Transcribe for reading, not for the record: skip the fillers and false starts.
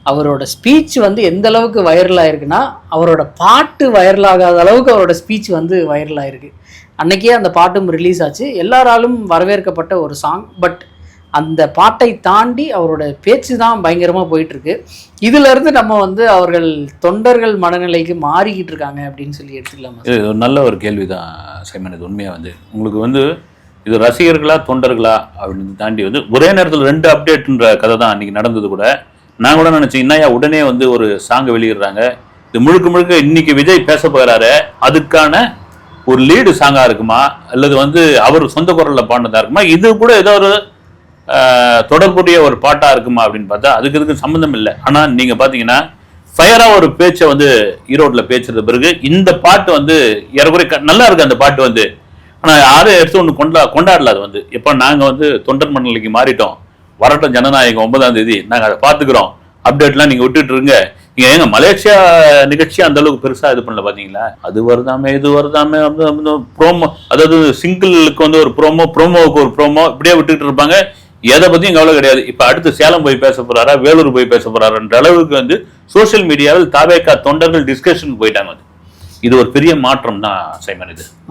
அவரோட ஸ்பீச் வந்து எந்த அளவுக்கு வைரல் ஆயிருக்குன்னா, அவரோட பாட்டு வைரல் ஆகாத அளவுக்கு அவரோட ஸ்பீச் வந்து வைரல் ஆயிருக்கு. அன்னைக்கே அந்த பாட்டும் ரிலீஸ் ஆச்சு. எல்லாராலும் வரவேற்கப்பட்ட ஒரு சாங். பட் அந்த பாட்டை தாண்டி அவரோட பேச்சு தான் பயங்கரமாக போயிட்டுருக்கு. இதிலிருந்து நம்ம வந்து அவர்கள் தொண்டர்கள் மனநிலைக்கு மாறிக்கிட்டு இருக்காங்க அப்படின்னு சொல்லி எடுத்துக்கலாமா? இது ஒரு நல்ல ஒரு கேள்வி தான் சைமன். இது உண்மையாக வந்து உங்களுக்கு வந்து இது ரசிகர்களா தொண்டர்களா அப்படின்னு தாண்டி வந்து ஒரே நேரத்தில் 2 அப்டேட்ன்ற கதை தான் அன்றைக்கி நடந்தது கூட. நான் கூட நினச்சேன், இன்னையா உடனே வந்து ஒரு சாங்கை வெளியிடுறாங்க, இது முழுக்க முழுக்க இன்னைக்கு விஜய் பேச போகிறாரு, அதுக்கான ஒரு லீடு சாங்காக இருக்குமா அல்லது வந்து அவர் சொந்த குரலில் பாடினதாக இருக்குமா, இது கூட ஏதோ ஒரு தொடர்புடைய ஒரு பாட்டாக இருக்குமா அப்படின்னு பார்த்தா அதுக்கு இதுக்கு சம்மந்தம் இல்லை. ஆனால் நீங்கள் பார்த்தீங்கன்னா ஃபயராக ஒரு பேச்சை வந்து ஈரோட்டில் பேசுறது பிறகு இந்த பாட்டு வந்து ஏறக்குறைய நல்லா இருக்கு. அந்த பாட்டு வந்து ஆனால் யாரும் எடுத்து ஒன்று கொண்டாடல. அது வந்து எப்போ நாங்கள் வந்து தொண்டர் மண்டலிக்கு மாறிட்டோம், வரட்டும் ஜனநாயகம் 9ஆம் தேதி நாங்கள் அதை பார்த்துக்கிறோம், அப்டேட்லாம் நீங்கள் விட்டுட்டு இருங்க. நீங்கள் ஏங்க மலேசியா நிகழ்ச்சி அந்த அளவுக்கு பெருசாக இது பண்ணல பார்த்தீங்களா? அது வருதாமே இது வருதாமே ப்ரோமோ, அதாவது சிங்கிளுக்கு வந்து ஒரு ப்ரோமோவுக்கு ஒரு ப்ரோமோ இப்படியே விட்டுட்டு இருப்பாங்க. எதை பற்றியும் கவலை கிடையாது. இப்போ அடுத்து சேலம் போய் பேச போறாரா, வேலூர் போய் பேச போறாருன்ற அளவுக்கு வந்து சோசியல் மீடியாவில் தாவேகா தொண்டர்கள் டிஸ்கஷன் போயிட்டாங்க. இது ஒரு பெரிய மாற்றம் தான் சைமன் இது.